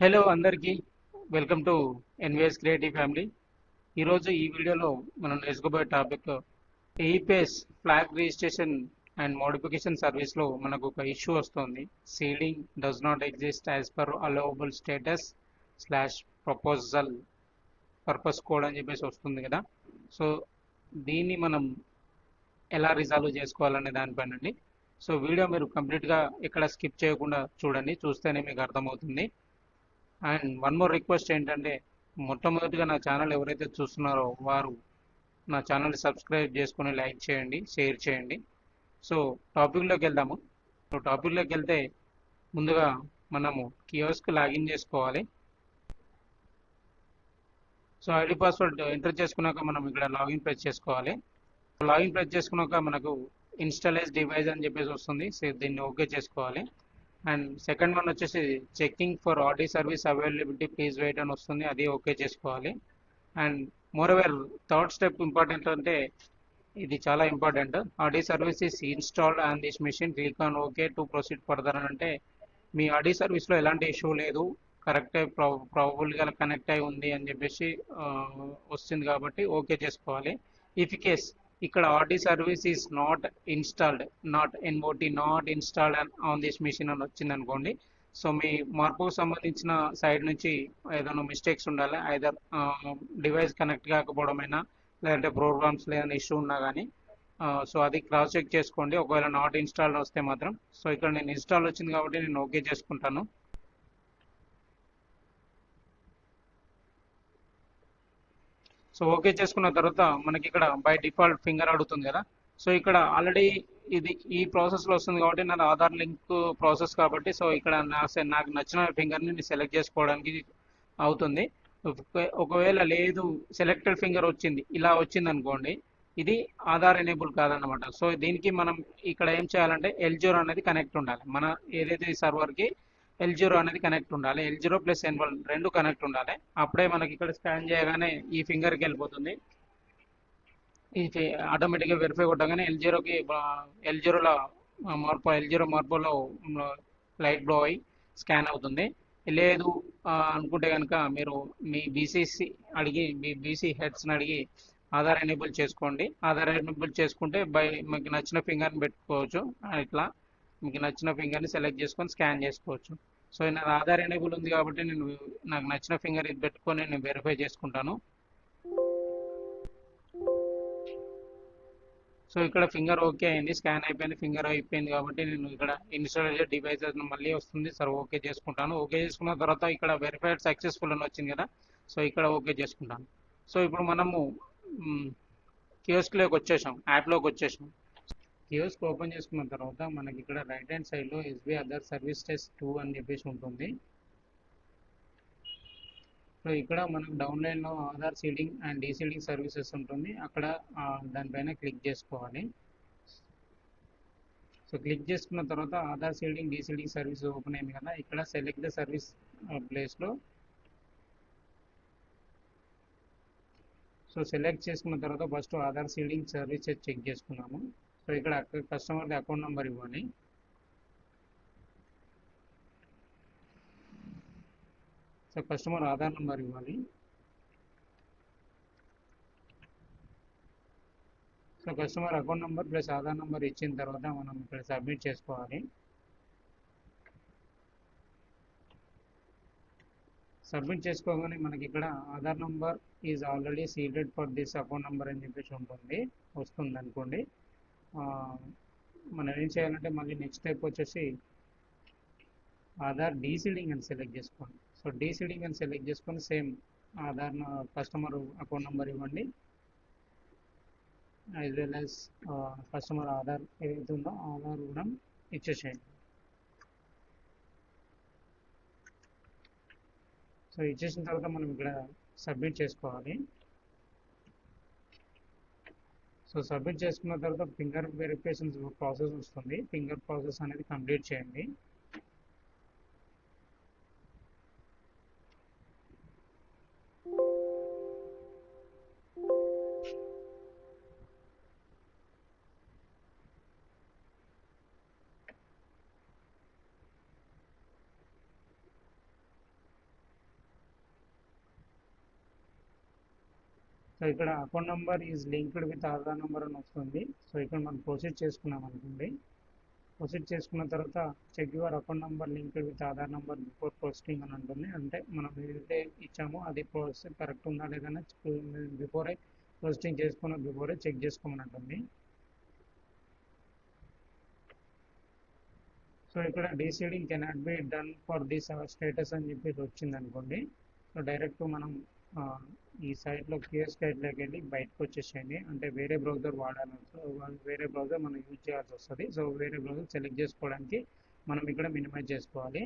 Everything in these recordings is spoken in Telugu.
హలో అందరికీ welcome to NVS creative family. ఈరోజు ఈ వీడియోలో మనం నేర్చుకోబోయే topic EPS flag registration and modification సర్వీస్లో మనకు ఒక ఇష్యూ వస్తుంది. Seeding does not exist as per allowable status slash proposal purpose code అని చెప్పేసి వస్తుంది కదా. సో దీన్ని మనం ఎలా రిజాల్వ్ చేసుకోవాలనే దానిపైన అండి. సో వీడియో మీరు కంప్లీట్గా ఎక్కడ స్కిప్ చేయకుండా చూడండి, చూస్తేనే మీకు అర్థమవుతుంది. అండ్ వన్ మోర్ రిక్వెస్ట్ ఏంటంటే, మొట్టమొదటిగా నా ఛానల్ ఎవరైతే చూస్తున్నారో వారు నా ఛానల్ని సబ్స్క్రైబ్ చేసుకొని లైక్ చేయండి, షేర్ చేయండి. సో టాపిక్లోకి వెళ్దాము. సో టాపిక్లోకి వెళ్తే ముందుగా మనము కియోస్క్ లాగిన్ చేసుకోవాలి. సో ఐడి పాస్వర్డ్ ఎంటర్ చేసుకున్నాక మనం ఇక్కడ లాగిన్ ప్రెస్ చేసుకోవాలి. లాగిన్ ప్రెస్ చేసుకున్నాక మనకు ఇన్స్టాలేజ్ డివైస్ అని చెప్పేసి వస్తుంది. సో దీన్ని ఓకే చేసుకోవాలి. అండ్ సెకండ్ వన్ వచ్చేసి checking for RD service availability please wait అని వస్తుంది, అది ఓకే చేసుకోవాలి. And moreover third step important అంటే ఇది చాలా important. RD service is installed on this machine, click on okay to proceed further అని అంటే మీ ఆర్డీ సర్వీస్లో ఎలాంటి ఇష్యూ లేదు, కరెక్ట్ ప్రాబబుల్గా కనెక్ట్ అయి ఉంది అని చెప్పేసి వస్తుంది కాబట్టి ఓకే చేసుకోవాలి. ఇఫ్ కేస్ ఇక్కడ RD service is not installed, not N O T not installed on this machine అని వచ్చింది అనుకోండి, సో మీ మార్పుకు సంబంధించిన సైడ్ నుంచి ఏదైనా మిస్టేక్స్ ఉండాలి. ఐదర్ డివైస్ కనెక్ట్ కాకపోవడమైనా, లేదంటే ప్రోగ్రామ్స్ లేదని ఇష్యూ ఉన్నా కానీ సో అది క్రాస్ చెక్ చేసుకోండి. ఒకవేళ నాట్ ఇన్స్టాల్ వస్తే మాత్రం, సో ఇక్కడ నేను ఇన్స్టాల్ వచ్చింది కాబట్టి నేను ఓకే చేసుకుంటాను. సో ఓకే చేసుకున్న తర్వాత మనకి ఇక్కడ బై డిఫాల్ట్ ఫింగర్ అడుగుతుంది కదా. సో ఇక్కడ ఆల్రెడీ ఇది ఈ ప్రాసెస్లో వస్తుంది కాబట్టి నా ఆధార్ లింక్ ప్రాసెస్ కాబట్టి, సో ఇక్కడ నాకు నచ్చిన ఫింగర్ని నేను సెలెక్ట్ చేసుకోవడానికి అవుతుంది. ఒకవేళ లేదు, సెలెక్టెడ్ ఫింగర్ వచ్చింది, ఇలా వచ్చింది అనుకోండి, ఇది ఆధార్ ఎనేబుల్ కాదనమాట. సో దీనికి మనం ఇక్కడ ఏం చేయాలంటే L0 అనేది కనెక్ట్ ఉండాలి. మన ఏదైతే సర్వర్కి L0 అనేది కనెక్ట్ ఉండాలి. L0 ప్లస్ N1 రెండు కనెక్ట్ ఉండాలి. అప్పుడే మనకి ఇక్కడ స్కాన్ చేయగానే ఈ ఫింగర్కి వెళ్ళిపోతుంది. ఇది ఆటోమేటిక్గా వెరిఫై కొట్టగానే L0కి L0లో L0 మార్పులో లైట్ బ్లో అయ్యి స్కాన్ అవుతుంది. లేదు అనుకుంటే కనుక మీరు మీ బీసీసీ అడిగి, మీ బీసీ హెడ్స్ని అడిగి ఆధార్ ఎనేబుల్ చేసుకోండి. ఆధార్ ఎనేబుల్ చేసుకుంటే మీకు నచ్చిన ఫింగర్ని పెట్టుకోవచ్చు. ఇట్లా మీకు నచ్చిన ఫింగర్ని సెలెక్ట్ చేసుకొని స్కాన్ చేసుకోవచ్చు. సో నా ఆధార్ ఎనేబుల్ ఉంది కాబట్టి నేను నాకు నచ్చిన ఫింగర్ ఇది పెట్టుకొని నేను వెరిఫై చేసుకుంటాను. సో ఇక్కడ ఫింగర్ ఓకే అయింది, స్కాన్ అయిపోయింది, ఫింగర్ అయిపోయింది కాబట్టి నేను ఇక్కడ ఇన్స్టాల్ డివైసెస్ మళ్ళీ వస్తుంది. సార్ ఓకే చేసుకుంటాను. ఓకే చేసుకున్న తర్వాత ఇక్కడ వెరిఫైడ్ సక్సెస్ఫుల్ అని వచ్చింది కదా, సో ఇక్కడ ఓకే చేసుకుంటాను. సో ఇప్పుడు మనము కియోస్క్లోకి వచ్చేసాం, యాప్లోకి వచ్చేసాం. కియోస్క్ ఓపెన్ చేసుకున్న తర్వాత మనకి ఇక్కడ రైట్ హ్యాండ్ సైడ్లో ఎస్బీఐ అదర్ సర్వీస్ టెస్ట్ 2 అని చెప్పేసి ఉంటుంది. సో ఇక్కడ మనకు డౌన్లైన్లో Aadhaar seeding and deseeding services ఉంటుంది. అక్కడ దానిపైన క్లిక్ చేసుకోవాలి. సో క్లిక్ చేసుకున్న తర్వాత Aadhaar seeding deseeding service open అయింది కదా, ఇక్కడ సెలెక్ట్ ద సర్వీస్ ప్లేస్లో సో సెలెక్ట్ చేసుకున్న తర్వాత first Aadhaar seeding services check చేసుకున్నాము. సో ఇక్కడ కస్టమర్ది అకౌంట్ నెంబర్ ఇవ్వాలి. సో కస్టమర్ ఆధార్ నెంబర్ ఇవ్వాలి. So customer account number plus Aadhaar number ఇచ్చిన తర్వాత మనం ఇక్కడ సబ్మిట్ చేసుకోవాలి. సబ్మిట్ చేసుకోగానే మనకి ఇక్కడ Aadhaar number is already seeded for this account number అని చెప్పేసి వస్తుంది అనుకోండి. మనం ఏం చేయాలంటే మళ్ళీ నెక్స్ట్ స్టెప్ వచ్చేసి ఆధార్ డీసీడింగ్ అని సెలెక్ట్ చేసుకోండి. సో డీసీడింగ్ అని సెలెక్ట్ చేసుకొని same Aadhaar customer account number ఇవ్వండి, as well as customer Aadhaar ఏదైతే ఉందో ఆధార్ కూడా ఇచ్చేసేయండి. సో ఇచ్చేసిన తర్వాత మనం ఇక్కడ సబ్మిట్ చేసుకోవాలి. సో సబ్మిట్ చేసుకున్న తర్వాత ఫింగర్ వెరిఫికేషన్ ప్రాసెస్ వస్తుంది. ఫింగర్ ప్రాసెస్ అనేది కంప్లీట్ చేయండి. సో ఇక్కడ account number is linked with Aadhaar number అని వస్తుంది. సో ఇక్కడ మనం ప్రొసీడ్ చేసుకున్నాం అనుకోండి. ప్రొసీడ్ చేసుకున్న తర్వాత check your account number linked with Aadhaar number before proceeding అని ఉంటుంది. అంటే మనం ఏదైతే ఇచ్చామో అది ప్రాసెస్ కరెక్ట్ ఉందా లేదని బిఫోరే ప్రొసీడింగ్ చేసుకున్న బిఫోరే చెక్ చేసుకోమని ఉంటుంది. సో ఇక్కడ deseeding cannot be done for this status అని చెప్పేసి వచ్చింది అనుకోండి. సో డైరెక్ట్ మనం ఈ సైట్లో క్లియర్ స్టేట్లోకి వెళ్ళి బయటకు వచ్చేసేయండి. అంటే వేరే బ్రౌజర్ వాడాలి, వేరే బ్రౌజర్ మనం యూజ్ చేయాల్సి వస్తుంది. సో వేరే బ్రౌజర్ సెలెక్ట్ చేసుకోవడానికి మనం ఇక్కడ మినిమైజ్ చేసుకోవాలి.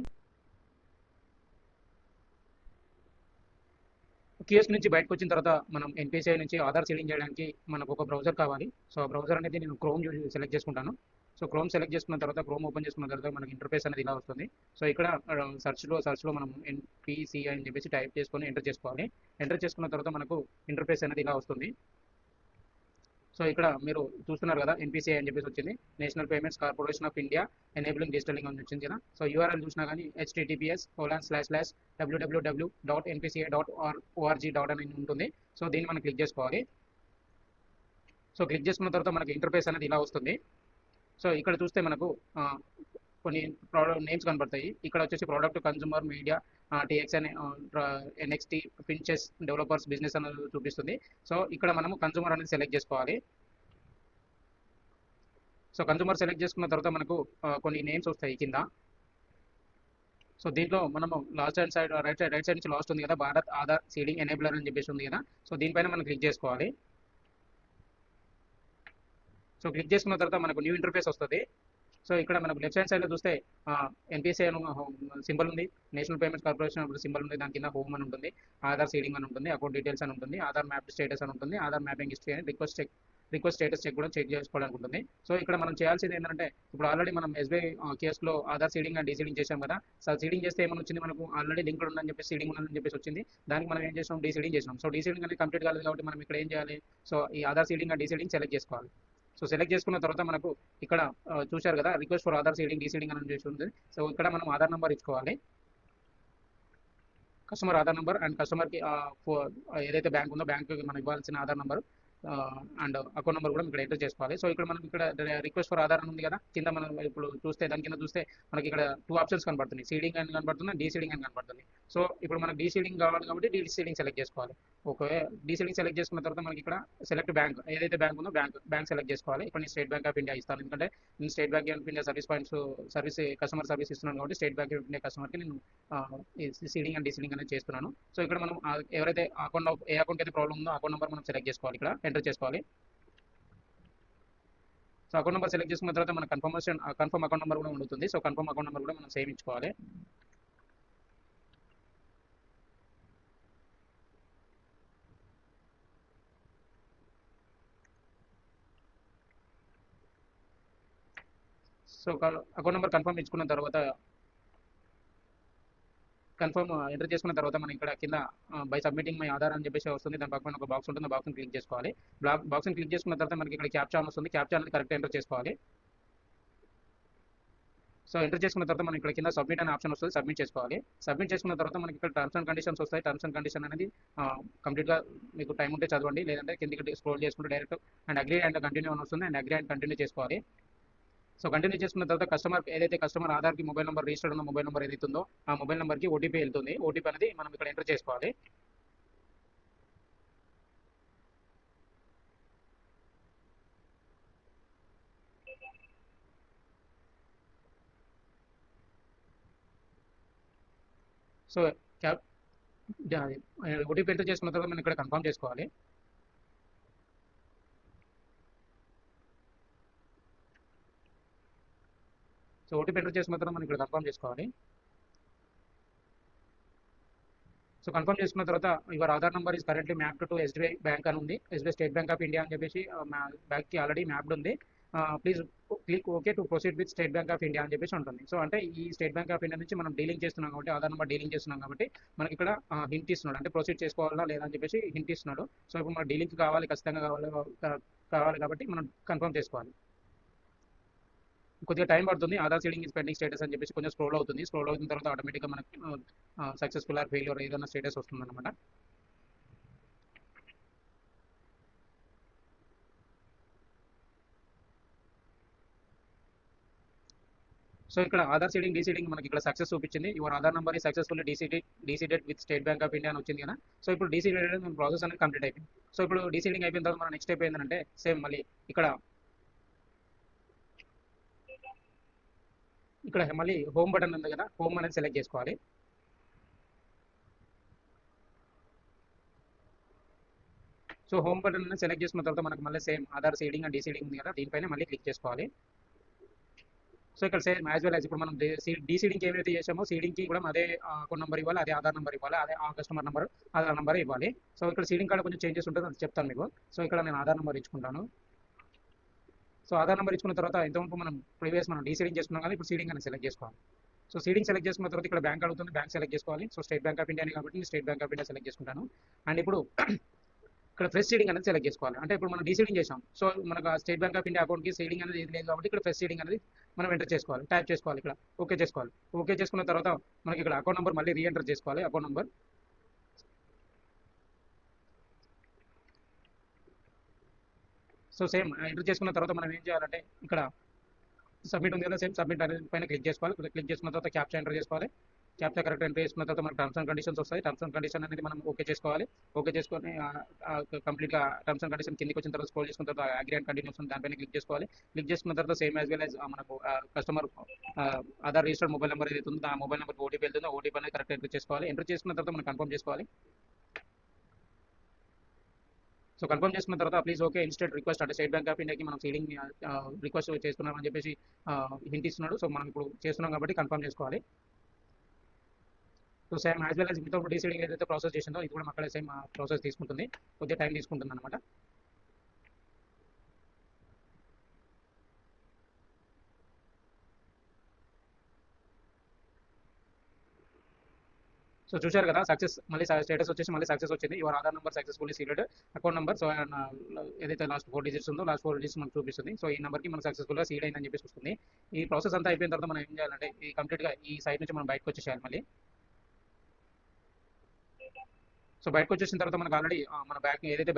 క్యూఎస్ నుంచి బయటకు వచ్చిన తర్వాత మనం ఎన్పిసిఐ నుంచి ఆధార్ సీడింగ్ చేయడానికి మనకు ఒక బ్రౌజర్ కావాలి. సో ఆ బ్రౌజర్ అనేది నేను క్రోమ్ సెలెక్ట్ చేసుకుంటాను. సో క్రోమ్ సెలెక్ట్ చేసుకున్న తర్వాత క్రోమ్ ఓపెన్ చేసుకున్న తర్వాత మనకి ఇంటర్ఫేస్ అనేది ఇలా వస్తుంది. సో ఇక్కడ సర్చ్లో మనం ఎన్పిసిఐ అని చెప్పేసి టైప్ చేసుకొని ఎంటర్ చేసుకోవాలి. ఎంటర్ చేసుకున్న తర్వాత మనకు ఇంటర్ఫేస్ అనేది ఇలా వస్తుంది. సో ఇక్కడ మీరు చూస్తున్నారు కదా, ఎన్పిసిఐ అని చెప్పేసి వచ్చింది, National Payments Corporation of India enabling డిజిటలింగ్ అని వచ్చింది కదా. సో యూఆర్ఎల్ చూసినా కానీ https://www.npci.org అని ఉంటుంది. సో దీన్ని మనం క్లిక్ చేసుకోవాలి. సో క్లిక్ చేసుకున్న తర్వాత మనకి ఇంటర్ఫేస్ అనేది ఇలా వస్తుంది. సో ఇక్కడ చూస్తే మనకు కొన్ని ప్రోడక్ట్ నేమ్స్ కనబడతాయి. ఇక్కడ వచ్చేసి product, consumer, media, TXN, NXT, ఫిన్చెస్, డెవలపర్స్, బిజినెస్ అనేది చూపిస్తుంది. సో ఇక్కడ మనము కన్జ్యూమర్ అనేది సెలెక్ట్ చేసుకోవాలి. సో కన్జ్యూమర్ సెలెక్ట్ చేసుకున్న తర్వాత మనకు కొన్ని నేమ్స్ వస్తాయి కింద. సో దీంట్లో మనము last hand side right side నుంచి లాస్ట్ ఉంది కదా, భారత్ ఆధార్ సీడింగ్ ఎనేబులర్ అని చెప్పేసి ఉంది కదా. సో దీనిపైన మనం క్లిక్ చేసుకోవాలి. సో క్లిక్ చేసుకున్న తర్వాత మనకు న్యూ ఇంటర్ఫేస్ వస్తుంది. సో ఇక్కడ మనకు లెఫ్ట్ హ్యాండ్ సైడ్లో చూస్తే ఎన్పిసిఐ సింబల్ ఉంది, నేషనల్ పేమెంట్స్ కార్పొరేషన్ సింబల్ ఉంది, దాని కింద హోమ్ అని ఉంటుంది, ఆధార్ సీడింగ్ అని ఉంటుంది, అకౌంట్ డీటెయిల్స్ అని ఉంటుంది, ఆధార్ మ్యాప్ స్టేటస్ అని ఉంటుంది, ఆధార్ మ్యాపింగ్ హిస్టరీ అని రిక్వెస్ట్ స్టేటస్ చెక్ కూడా చెక్ చేసుకోవడానికి ఉంటుంది. సో ఇక్కడ మనం చేయాల్సింది ఏంటంటే, ఇప్పుడు ఆల్రెడీ మనం ఎస్బీఐ కేసులో ఆధార్ సీడింగ్ అండ్ డీసీడింగ్ చేసాం కదా. సో సీడింగ్ చేస్తే ఏమైనా వచ్చింది, మనకు ఆల్రెడీ లింక్ ఉందని చెప్పి సీడింగ్ ఉందని చెప్పేసి వచ్చింది. దానికి మనం ఏం చేసాం, డీసీడింగ్ చేసాం. సో డీసీడింగ్ అనేది కంప్లీట్ కాలేదు కాబట్టి మనం ఇక్కడ ఏం చేయాలి, సో ఈ Aadhaar seeding and deseeding select చేసుకోవాలి. సో సెలెక్ట్ చేసుకున్న తర్వాత మనకు ఇక్కడ చూశారు కదా, request for Aadhaar seeding deseeding అని చేసి ఉంది. సో ఇక్కడ మనం ఆధార్ నెంబర్ ఇచ్చుకోవాలి, కస్టమర్ ఆధార్ నెంబర్ అండ్ కస్టమర్కి ఏదైతే బ్యాంక్ ఉందో బ్యాంక్కి మనం ఇవ్వాల్సిన Aadhaar number and account number కూడా ఇక్కడ ఎంటర్ చేసుకోవాలి. సో ఇక్కడ మనం ఇక్కడ రిక్వెస్ట్ ఫర్ ఆధార్ ఉంది కదా, కింద మనం ఇప్పుడు చూస్తే దాని కింద చూస్తే మనకి ఇక్కడ 2 ఆప్షన్స్ కనబడుతుంది, సీడింగ్ అని కనబడుతుంది, డీసీడింగ్ అని కనబడుతుంది. సో ఇప్పుడు మనకు డీసీడింగ్ కావాలి కాబట్టి డీసీడింగ్ సెలెక్ట్ చేసుకోవాలి. ఓకే, డీసీడింగ్ సెలెక్ట్ చేసుకున్న తర్వాత మనకి ఇక్కడ సెలెక్ట్ బ్యాంక్, ఏదైతే బ్యాంక్ ఉందో బ్యాంక్ సెలెక్ట్ చేసుకోవాలి. ఇప్పుడు నేను స్టేట్ బ్యాంక్ ఆఫ్ ఇండియా ఇస్తాను, ఎందుకంటే నేను state Bank of India service customer service ఇస్తున్నాను కాబట్టి స్టేట్ బ్యాంక్ ఆఫ్ ఇండియా కస్టమర్కి నేను సీడింగ్ అండ్ డీసీడింగ్ అనేది చేస్తున్నాను. సో ఇక్కడ మనం ఎవరైతే ఏ అకౌంట్ అయితే ప్రాబ్లం ఉందో అకౌంట్ నెంబర్ మనం సెలెక్ట్ చేసుకోవాలి, ఇక్కడ ఎంటర్ చేసుకోవాలి. సో అకౌంట్ నెంబర్ సెలెక్ట్ చేసుకున్న తర్వాత మన కన్ఫర్మ్ అకౌంట్ నెంబర్ కూడా ఉంటుంది. సో కన్ఫర్మ్ అకౌంట్ నెంబర్ కూడా మనం సేవ్ ఇచ్చుకోవాలి. సో అకౌంట్ నెంబర్ కన్ఫర్మ్ ఇచ్చుకున్న తర్వాత ఎంటర్ చేసుకున్న తర్వాత మనం ఇక్కడ కింద బై సబ్మిటింగ్ మై ఆధార్ అని చెప్పేసి వస్తుంది. దాని పక్కన ఒక బాక్స్ ఉంటుంది, బాక్స్ని క్లిక్ చేసుకోవాలి. బాక్స్ని క్లిక్ చేసుకున్న తర్వాత మనకి ఇక్కడ క్యాప్చా వస్తుంది, క్యాప్చా అనేది కరెక్ట్ ఎంటర్ చేసుకోవాలి. సో ఎంటర్ చేసుకున్న తర్వాత మనం ఇక్కడ కింద సబ్మిట్ అనే ఆప్షన్ వస్తుంది, సబ్మిట్ చేసుకోవాలి. సబ్మిట్ చేసుకున్న తర్వాత మనకి ఇక్కడ టర్మ్స్ అండ్ కండిషన్స్ వస్తాయి. టర్మ్స్ అండ్ కండిషన్ అనేది కంప్లీట్గా మీకు టైం ఉంటే చదవండి, లేదంటే కిందకి స్క్రోల్ చేసుకుంటే direct and agree and continue అని వస్తుంది, అండ్ అగ్రీ అండ్ కంటిన్యూ చేసుకోవాలి. సో కంటిన్యూ చేసుకున్న తర్వాత కస్టమర్ ఆధార్కి మొబైల్ నెంబర్ రిజిస్టర్డ్ ఉన్న మొబైల్ నెంబర్ ఏదైతే ఉందో ఆ మొబైల్ నెంబర్కి ఓటీపీ వెళ్తుంది. ఓటీపీ అనేది మనం ఇక్కడ ఎంటర్ చేసుకోవాలి. సో ఓటీపీ ఎంటర్ చేసుకున్న తర్వాత మనం ఇక్కడ కన్ఫర్మ్ చేసుకోవాలి. సో ఓటీపీ ఎంటర్ చేసుకున్న తర్వాత మనం ఇక్కడ కన్ఫర్మ్ చేసుకోవాలి. సో కన్ఫర్మ్ చేసుకున్న తర్వాత your Aadhaar number is currently mapped to SBI bank అని ఉంది, SBI state Bank of India అని చెప్పేసి బ్యాంక్కి ఆల్రెడీ మ్యాప్డ్ ఉంది. Please click okay to proceed with State Bank of India అని చెప్పేసి ఉంటుంది. సో అంటే ఈ స్టేట్ బ్యాంక్ ఆఫ్ ఇండియా నుంచి మనం డీలింగ్ చేస్తున్నాం కాబట్టి, ఆధార్ నెంబర్ డీలింగ్ చేస్తున్నాం కాబట్టి మనకి ఇక్కడ హింట్ ఇస్తున్నాడు, అంటే ప్రొసీడ్ చేసుకోవాలా లేదా అని చెప్పేసి హింట్ ఇస్తున్నాడు. సో ఇప్పుడు మన డీలింగ్ కావాలి, ఖచ్చితంగా కావాలి కాబట్టి మనం కన్ఫర్మ్ చేసుకోవాలి. కొద్దిగా టైం పడుతుంది, Aadhaar seeding is pending status అని చెప్పేసి కొంచెం స్క్రోల్ అవుతుంది. స్క్రోల్ అవుతున్న తర్వాత ఆటోమేటిక్గా మనకి సక్సెస్ఫుల్ ఆర్ ఫెయిల్యూర్ ఏదైనా స్టేటస్ వస్తుంది అనమాట. సో ఇక్కడ ఆధార్ సీడింగ్ డీసీడింగ్ మనకి ఇక్కడ సక్సెస్ చూపించింది. యువర్ ఆధార్ నంబర్ ఈ successfully deseeded with State Bank of India అని వచ్చింది కదా. సో ఇప్పుడు డీసీడెడ్ ప్రాసెస్ అనేది కంప్లీట్ అయిపోయింది. సో ఇప్పుడు డీసీడింగ్ అయిపోయిన తర్వాత మన నెక్స్ట్ స్టెప్ ఏంటంటే సేమ్ మళ్ళీ ఇక్కడ మళ్ళీ హోమ్ బటన్ ఉంది కదా, హోమ్ అనేది సెలెక్ట్ చేసుకోవాలి. సో హోమ్ బటన్ అనేది సెలెక్ట్ చేసుకున్న తర్వాత మనకు మళ్ళీ same Aadhaar seeding and deseeding ఉంది కదా, దీనిపైన మళ్ళీ క్లిక్ చేసుకోవాలి. సో ఇక్కడ సేమ్ యాజ్ వెల్ యాజ్ ఇప్పుడు మనం డీసీడింగ్కి ఏమైతే చేసామో సీడింగ్కి కూడా అదే అకౌంట్ నెంబర్ ఇవ్వాలి, అదే ఆధార్ నెంబర్ ఇవ్వాలి, అదే ఆ కస్టమర్ నెంబర్ ఆధార్ నెంబర్ ఇవ్వాలి. సో ఇక్కడ సీడింగ్ కార్డు కొంచెం చేంజెస్ ఉంటుంది, అది చెప్తాను మీకు. సో ఇక్కడ నేను ఆధార్ నెంబర్ ఇచ్చుకుంటాను. సో ఆధార్ నెంబర్ ఇచ్చుకున్న తర్వాత ఇంతవరకు మనం ప్రీవియస్ మనం డీసీడింగ్ చేసుకున్నాం కదా, ఇప్పుడు సీడింగ్ అనేది సెలెక్ట్ చేసుకోవాలి. సో సీడింగ్ సెలెక్ట్ చేసుకున్న తర్వాత ఇక్కడ బ్యాంక్ అడుగుతుంది, బ్యాంక్ సెలెక్ట్ చేసుకోవాలి. So state Bank of India కాబట్టి నేను state Bank of India select చేసుకుంటాను. అండ్ ఇప్పుడు ఇక్కడ ఫ్రెష్ సీడింగ్ అనేది సెలెక్ట్ చేసుకోవాలి. అంటే ఇప్పుడు మనం డీసీడింగ్ చేసాం, సో మనకు స్టేట్ బ్యాంక్ ఆఫ్ ఇండియా అకౌంట్కి సీడింగ్ అనేది ఏది లేదు కాబట్టి ఇక్కడ ఫ్రెష్ సీడింగ్ అనేది మనం ఎంటర్ చేసుకోవాలి, టైప్ చేసుకోవాలి, ఇక్కడ ఓకే చేసుకోవాలి. ఓకే చేసుకున్న తర్వాత మనకి ఇక్కడ అకౌంట్ నెంబర్ మళ్ళీ రీఎంటర్ చేసుకోవాలి. Account number so same enter చేసుకున్న తర్వాత మనం ఏం చేయాలంటే ఇక్కడ సబ్మిట్ ఉంది కదా, సేమ్ సబ్మిట్ అనేది పైన క్లిక్ చేసుకోవాలి. క్లిక్ చేసుకున్న తర్వాత క్యాప్చా ఎంటర్ చేసుకోవాలి. క్యాప్చా కరెక్ట్ ఎంటర్ చేసుకున్న తర్వాత మనకు టర్మ్స్ అండ్ కండిషన్స్ వస్తాయి. టర్మ్స్ అండ్ కండిషన్ అనేది మనం ఓకే చేసుకోవాలి. ఓకే చేసుకొని కంప్లీట్గా టర్మ్స్ అండ్ కండిషన్ కిందకి వచ్చిన తర్వాత స్క్రోల్ చేసుకున్న తర్వాత అగ్రీ అండ్ కంటిన్యూస్ ఉంది, దానిపైన క్లిక్ చేసుకోవాలి. క్లిక్ చేసుకున్న తర్వాత సేమ్ యాజ్ వెల్ యాజ్ మనకు customer Aadhaar registered mobile number ఏదైతే ఉందో ఆ మొబైల్ నెంబర్ ఓటీపీ వెళ్తుందో ఓటీపీ అనేది కరెక్ట్ ఎంటర్ చేసుకోవాలి. ఎంటర్ చేసుకున్న తర్వాత మనం కన్ఫర్మ్ చేసుకోవాలి. సో కన్ఫర్మ్ చేసుకున్న తర్వాత ప్లీజ్ ఓకే ఇన్స్టెంట్ రిక్వెస్ట్ అంటే స్టేట్ బ్యాంక్ ఆఫ్ ఇండియాకి మనం సీడింగ్ రిక్వెస్ట్ చేస్తున్నామని చెప్పేసి హింట్ ఇస్తున్నాడు. సో మనం ఇప్పుడు చేస్తున్నాం కాబట్టి కన్ఫర్మ్ చేసుకోవాలి. So same as well as without deseeding ఏదైతే ప్రాసెస్ చేసిందో ఇది కూడా అక్కడ సేమ్ ప్రాసెస్ తీసుకుంటుంది, కొద్దిగా టైం తీసుకుంటుంది అనమాట. సో చూశారు కదా సక్సెస్ మళ్ళీ స్టేటస్ వచ్చేసి మళ్ళీ సక్సెస్ వచ్చింది. Your Aadhaar number successfully seeded account number. So ఏదైతే లాస్ట్ 4 డిజిట్స్ ఉందో లాస్ట్ 4 డిజిట్స్ మనకు చూపిస్తుంది. సో ఈ నెంబర్కి మనం సక్సెస్ఫుల్గా సీడ్ అయిందని చెప్పేసి వస్తుంది. ఈ ప్రాసెస్ అంతా అయిపోయిన తర్వాత మనం ఏం చేయాలంటే ఈ కంప్లీట్గా ఈ సైట్ నుంచి మనం బయటకు వచ్చేసేయాలి మళ్ళీ. సో బయటకు వచ్చేసిన తర్వాత మనకు ఆల్రెడీ మన బ్యాంక్ ఏదైతే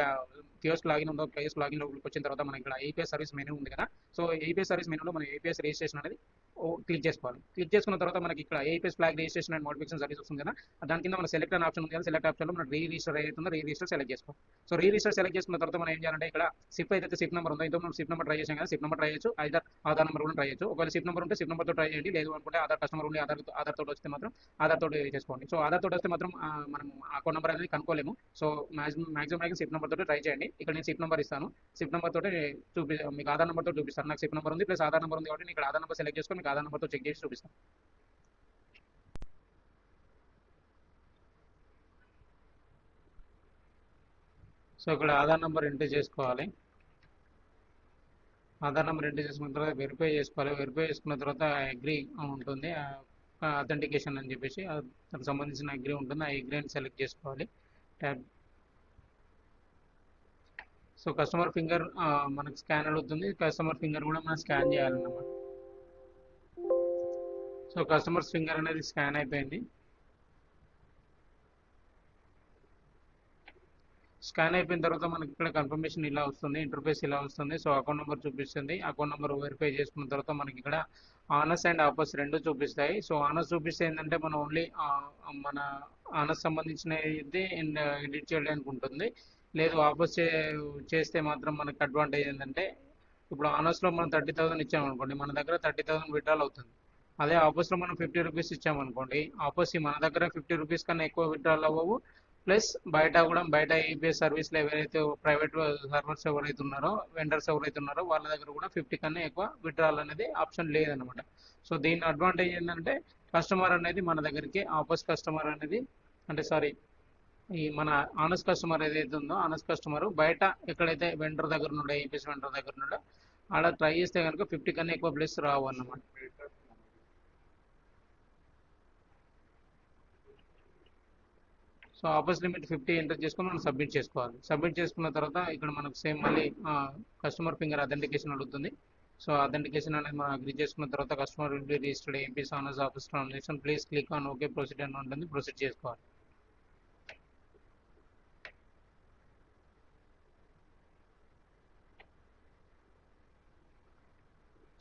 కియోస్క్ లాగిన్ ఉందో కియోస్క్ లాగిన్ లోకి వచ్చిన తర్వాత మనకి ఇక్కడ ఏపీఎస్ సర్వీస్ మెనూ ఉంది కదా. సో ఏపీఎస్ సర్వీస్ మెనూలో మనం ఏపీఎస్ రిజిస్ట్రేషన్ అనేది క్లిక్ చేసుకోవాలి. క్లిక్ చేసుకున్న తర్వాత మనకి ఇక్కడ APS flag registration and modification service వస్తుంది కదా, దాని కింద మన సెలెక్ట్ అనే ఆప్షన్ ఉంది కదా, సెలెక్ట్ ఆప్షన్లో మనం రిజిస్టర్ అవుతుందో రిజిస్టర్ సెలెక్ట్ చేసుకోవాలి. సో రిజిస్టర్ సెలెక్ట్ చేసుకున్న తర్వాత మనం ఏం చేయాలంటే ఇక్కడ సిప్ ఏదైతే సిప్ నెంబర్ ఉందో ఇంతో మనం సిప్ నెంబర్ ట్రై చేసాం కదా, సిప్ నెంబర్ ట్రై చేయొచ్చు, ఆధార్ నెంబర్ కూడా ట్రై చేయొచ్చు. ఒకవేళ సిప్ నెంబర్ ఉంటే సిప్ నెంబర్తో ట్రై చేయండి, లేదు అనుకుంటే ఆధార్ కస్టమర్ ఉండి ఆధార్ తోటి వస్తే మాత్రం ఆధార్ తోటి చేసుకోండి. సో ఆధార్ తోటి వస్తే మాత్రం మనం అకౌంట్ నెంబర్ అనేది కనుక్కోలేము. సో మాక్సిమం సిప్ నెంబర్ తోటి ట్రై చేయండి. ఇక్కడ నేను సిప్ నెంబర్ ఇస్తాను, సిప్ నెంబర్ తోటి మీకు ఆధార్ నెంబర్ తోటి చూపిస్తాను. నాకు సిప్ నెంబర్ ఉంది ప్లస్ ఆధార్ నెంబర్ ఉంది కాబట్టి ఇక్కడ ఆధార్ నెంబర్ సెలెక్ట్ చేసుకొని మీకు ఆధార్ నెంబర్తో చెక్ చేసి చూపిస్తాను. సో ఇక్కడ ఆధార్ నెంబర్ ఎంటర్ చేసుకోవాలి. ఆధార్ నెంబర్ ఎంటర్ చేసుకున్న తర్వాత వెరిఫై చేసుకోవాలి. వెరిఫై చేసుకున్న తర్వాత అగ్రీ ఉంటుంది, అథెంటికేషన్ అని చెప్పేసి దానికి సంబంధించిన అగ్రీ ఉంటుంది, ఆ అగ్రీని సెలెక్ట్ చేసుకోవాలి. ట్యాబ్ సో కస్టమర్ ఫింగర్ మనకు స్కాన్ అవుతుంది, కస్టమర్ ఫింగర్ కూడా మనం స్కాన్ చేయాలన్నమాట. సో కస్టమర్ ఫింగర్ అనేది స్కాన్ అయిపోయింది. స్కాన్ అయిపోయిన తర్వాత మనకి ఇక్కడ కన్ఫర్మేషన్ ఇలా వస్తుంది, ఇంటర్ఫేస్ ఇలా వస్తుంది. సో అకౌంట్ నెంబర్ చూపిస్తుంది, అకౌంట్ నెంబర్ వెరిఫై చేసుకున్న తర్వాత మనకి ఇక్కడ ఆనర్స్ అండ్ ఆఫర్స్ రెండు చూపిస్తాయి. సో ఆనర్స్ చూపిస్తే ఏంటంటే మనం ఓన్లీ మన ఆనర్స్ సంబంధించిన ఇది ఎడిట్ చేయడానికి ఉంటుంది. లేదు ఆఫర్స్ చేస్తే మాత్రం మనకి అడ్వాంటేజ్ ఏంటంటే ఇప్పుడు ఆనర్స్లో మనం 30,000 ఇచ్చామనుకోండి, మన దగ్గర 30,000 విత్డ్రాల్ అవుతుంది. అదే ఆఫర్స్లో మనం 50 రూపీస్ ఇచ్చామనుకోండి, ఆఫర్స్ మన దగ్గర 50 రూపీస్ కన్నా ఎక్కువ విత్డ్రాల్ అవ్వవు. ప్లస్ బయట ఏపీఎస్ సర్వీస్లో ఎవరైతే ప్రైవేట్ సర్వర్స్ ఎవరైతే ఉన్నారో వెండర్స్ ఎవరైతే ఉన్నారో వాళ్ళ దగ్గర కూడా 50 కన్నా ఎక్కువ విత్డ్రాల్ అనేది ఆప్షన్ లేదనమాట. సో దీని అడ్వాంటేజ్ ఏంటంటే కస్టమర్ అనేది మన దగ్గరికి ఆఫర్స్ కస్టమర్ అనేది అంటే సారీ ఈ మన ఆనెస్ట్ కస్టమర్ ఏదైతే ఉందో ఆనెస్ట్ కస్టమర్ బయట ఎక్కడైతే వెండర్ దగ్గర ఉన్నాడో ఏపీఎస్ వెండర్ దగ్గర ఉన్నాడో అలా ట్రై చేస్తే కనుక 50 కన్నా ఎక్కువ ప్లేస్ రావు అన్నమాట. సో ఆఫర్స్ లిమిట్ 50 ఎంటర్ చేసుకొని మనం సబ్మిట్ చేసుకోవాలి. సబ్మిట్ చేసుకున్న తర్వాత ఇక్కడ మనకు సేమ్ మళ్ళీ కస్టమర్ ఫింగర్ అథెంటికేషన్ అడుగుతుంది. సో అథెంటికేషన్ అనేది మనం అగ్రీ చేసుకున్న తర్వాత customer will be registered APS honours office transaction please click on okay proceed అని ఉంటుంది, ప్రొసీడ్ చేసుకోవాలి.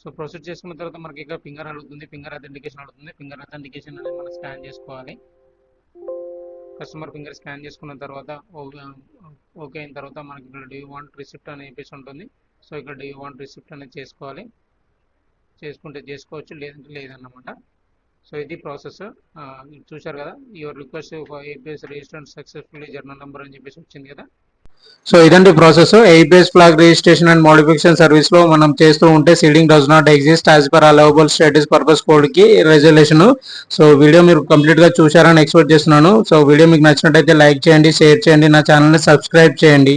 సో ప్రొసీడ్ చేసుకున్న తర్వాత మనకి ఇక్కడ ఫింగర్ అడుగుతుంది, ఫింగర్ అథెంటికేషన్ అడుగుతుంది. ఫింగర్ అథెంటికేషన్ అనేది మనం స్కాన్ చేసుకోవాలి. కస్టమర్ ఫింగర్ స్కాన్ చేసుకున్న తర్వాత ఓకే అయిన తర్వాత మనకి ఇక్కడ డూ యూ వాంట్ రిసిప్ట్ అని చెప్పేసి ఉంటుంది. సో ఇక్కడ డూ యూ వాంట్ రిసిప్ట్ అనేది చేసుకోవాలి. చేసుకుంటే చేసుకోవచ్చు, లేదంటే లేదన్నమాట. సో ఇది ప్రాసెస్. చూశారు కదా, your request APS register successfully journal number అని చెప్పేసి వచ్చింది కదా. సో ఇదండి process. APS flag registration and modification service లో మనం చేస్తూ ఉంటే seeding does not exist as per allowable status purpose code కి రెజల్యూషన్. సో వీడియో మీరు కంప్లీట్ గా చూశారని ఎక్స్పెక్ట్ చేస్తున్నాను. సో వీడియో మీకు నచ్చినట్టయితే లైక్ చేయండి, షేర్ చేయండి, నా ఛానల్ ని సబ్స్క్రైబ్ చేయండి.